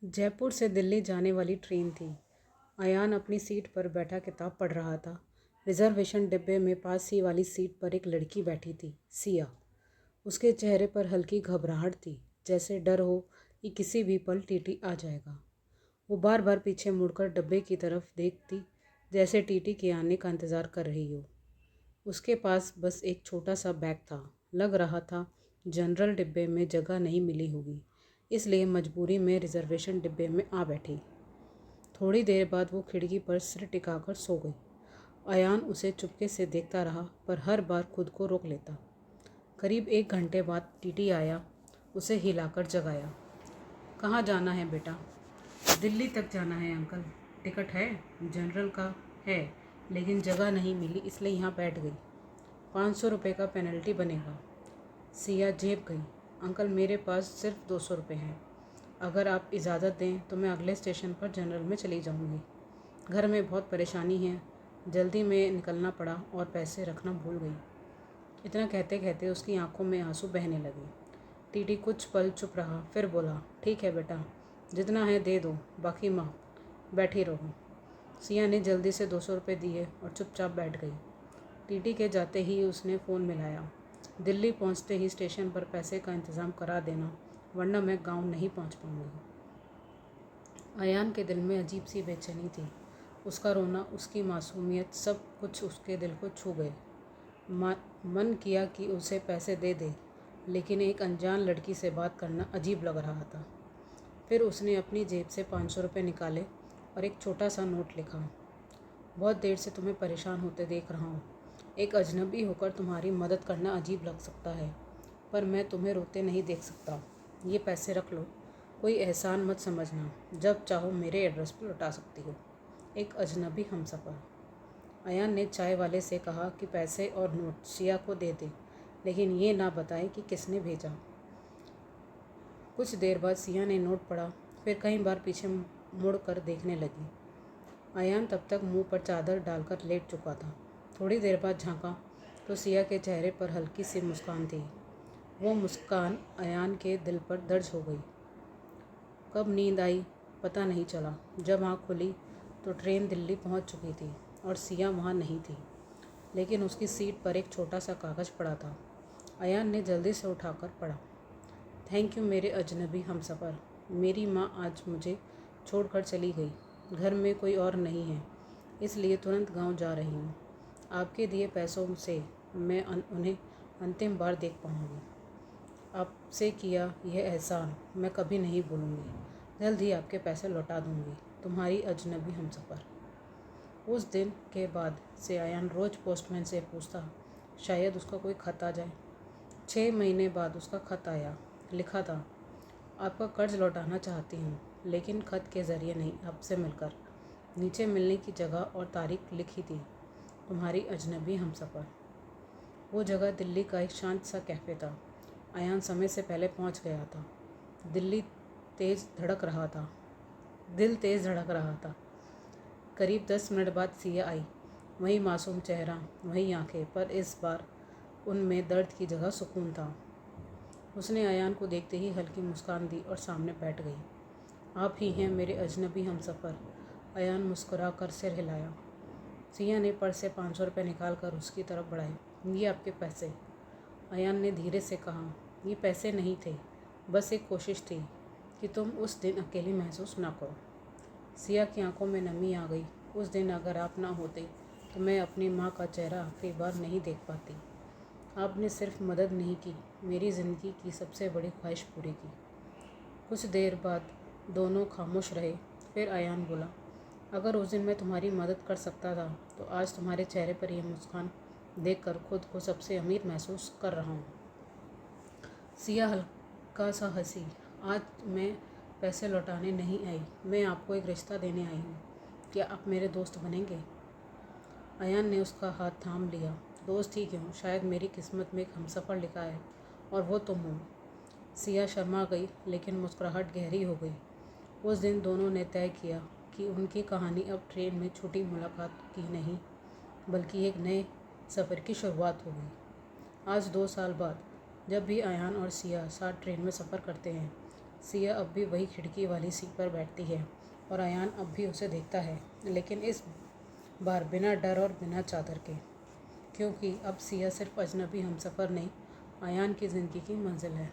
जयपुर से दिल्ली जाने वाली ट्रेन थी। अयान अपनी सीट पर बैठा किताब पढ़ रहा था। रिजर्वेशन डिब्बे में पास ही वाली सीट पर एक लड़की बैठी थी, सिया। उसके चेहरे पर हल्की घबराहट थी, जैसे डर हो कि किसी भी पल टीटी आ जाएगा। वो बार बार पीछे मुड़कर डिब्बे की तरफ देखती, जैसे टीटी के आने का इंतज़ार कर रही हो। उसके पास बस एक छोटा सा बैग था। लग रहा था जनरल डिब्बे में जगह नहीं मिली होगी, इसलिए मजबूरी में रिजर्वेशन डिब्बे में आ बैठी। थोड़ी देर बाद वो खिड़की पर सिर टिकाकर सो गई। अयान उसे चुपके से देखता रहा, पर हर बार खुद को रोक लेता। करीब 1 घंटे बाद टीटी आया, उसे हिलाकर जगाया। कहाँ जाना है बेटा? दिल्ली तक जाना है अंकल। टिकट है? जनरल का है, लेकिन जगह नहीं मिली, इसलिए यहाँ बैठ गई। 500 रुपये का पेनल्टी बनेगा। सिया जेब गई। अंकल, मेरे पास सिर्फ 200 रुपये हैं। अगर आप इजाज़त दें तो मैं अगले स्टेशन पर जनरल में चली जाऊंगी। घर में बहुत परेशानी है। जल्दी में निकलना पड़ा और पैसे रखना भूल गई। इतना कहते कहते उसकी आंखों में आंसू बहने लगे। टीटी कुछ पल चुप रहा, फिर बोला, ठीक है बेटा, जितना है दे दो, बाकी माफ, बैठी रहो। सिया ने जल्दी से 200 रुपये दिए और चुपचाप बैठ गई। टीटी के जाते ही उसने फ़ोन मिलाया। दिल्ली पहुंचते ही स्टेशन पर पैसे का इंतज़ाम करा देना, वरना मैं गांव नहीं पहुंच पाऊंगी। अयान के दिल में अजीब सी बेचैनी थी। उसका रोना, उसकी मासूमियत, सब कुछ उसके दिल को छू गए। मन किया कि उसे पैसे दे दे, लेकिन एक अनजान लड़की से बात करना अजीब लग रहा था। फिर उसने अपनी जेब से 500 रुपये निकाले और एक छोटा सा नोट लिखा। बहुत देर से तुम्हें परेशान होते देख रहा हूँ। एक अजनबी होकर तुम्हारी मदद करना अजीब लग सकता है, पर मैं तुम्हें रोते नहीं देख सकता। ये पैसे रख लो, कोई एहसान मत समझना। जब चाहो मेरे एड्रेस पर लौटा सकती हो। एक अजनबी हमसफ़र। अयान ने चाय वाले से कहा कि पैसे और नोट सिया को दे दे, लेकिन ये ना बताए कि किसने भेजा। कुछ देर बाद सिया ने नोट पढ़ा, फिर कई बार पीछे मुड़ कर देखने लगी। अयान तब तक मुंह पर चादर डालकर लेट चुका था। थोड़ी देर बाद झांका तो सिया के चेहरे पर हल्की सी मुस्कान थी। वो मुस्कान अयान के दिल पर दर्ज हो गई। कब नींद आई पता नहीं चला। जब आँख खुली तो ट्रेन दिल्ली पहुंच चुकी थी और सिया वहां नहीं थी, लेकिन उसकी सीट पर एक छोटा सा कागज़ पड़ा था। अयान ने जल्दी से उठाकर पढ़ा। थैंक यू मेरे अजनबी हमसफ़र। मेरी माँ आज मुझे छोड़कर चली गई। घर में कोई और नहीं है, इसलिए तुरंत गांव जा रही हूँ। आपके दिए पैसों से मैं उन्हें अंतिम बार देख पाऊँगी। आपसे किया यह एहसान मैं कभी नहीं भूलूंगी। जल्द ही आपके पैसे लौटा दूंगी। तुम्हारी अजनबी हमसफ़र। उस दिन के बाद से अयान रोज़ पोस्टमैन से पूछता, शायद उसका कोई खत आ जाए। 6 महीने बाद उसका खत आया। लिखा था, आपका कर्ज लौटाना चाहती हूँ, लेकिन खत के ज़रिए नहीं, आपसे मिलकर। नीचे मिलने की जगह और तारीख लिखी थी, तुम्हारी अजनबी हमसफ़र। वो जगह दिल्ली का एक शांत सा कैफ़े था। अयान समय से पहले पहुंच गया था। दिल तेज़ धड़क रहा था। करीब 10 मिनट बाद सिया आई। वही मासूम चेहरा, वही आंखें, पर इस बार उनमें दर्द की जगह सुकून था। उसने अयान को देखते ही हल्की मुस्कान दी और सामने बैठ गई। आप ही हैं मेरे अजनबी हमसफ़र। अयान मुस्कुरा कर सिर हिलाया। सिया ने पर्स से 500 रुपये निकाल कर उसकी तरफ बढ़ाए। ये आपके पैसे। अयान ने धीरे से कहा, ये पैसे नहीं थे, बस एक कोशिश थी कि तुम उस दिन अकेली महसूस ना करो। सिया की आंखों में नमी आ गई। उस दिन अगर आप ना होते तो मैं अपनी माँ का चेहरा आखिरी बार नहीं देख पाती। आपने सिर्फ मदद नहीं की, मेरी ज़िंदगी की सबसे बड़ी ख्वाहिश पूरी की। कुछ देर बाद दोनों खामोश रहे। फिर अयान बोला, अगर उस दिन मैं तुम्हारी मदद कर सकता था तो आज तुम्हारे चेहरे पर यह मुस्कान देखकर खुद को सबसे अमीर महसूस कर रहा हूँ। सिया हल्का सा हंसी। आज मैं पैसे लौटाने नहीं आई, मैं आपको एक रिश्ता देने आई हूँ। क्या आप मेरे दोस्त बनेंगे? अयान ने उसका हाथ थाम लिया। दोस्त ही क्यों, शायद मेरी किस्मत में एक हमसफ़र लिखा है और वो तुम हो। सिया शर्मा गई, लेकिन मुस्कुराहट गहरी हो गई। उस दिन दोनों ने तय किया कि उनकी कहानी अब ट्रेन में छोटी मुलाकात की नहीं, बल्कि एक नए सफ़र की शुरुआत हो गई। आज 2 साल बाद जब भी अयान और सिया साथ ट्रेन में सफ़र करते हैं, सिया अब भी वही खिड़की वाली सीट पर बैठती है और अयान अब भी उसे देखता है, लेकिन इस बार बिना डर और बिना चादर के, क्योंकि अब सिया सिर्फ अजनबी हमसफ़र नहीं, अयान की ज़िंदगी की मंजिल है।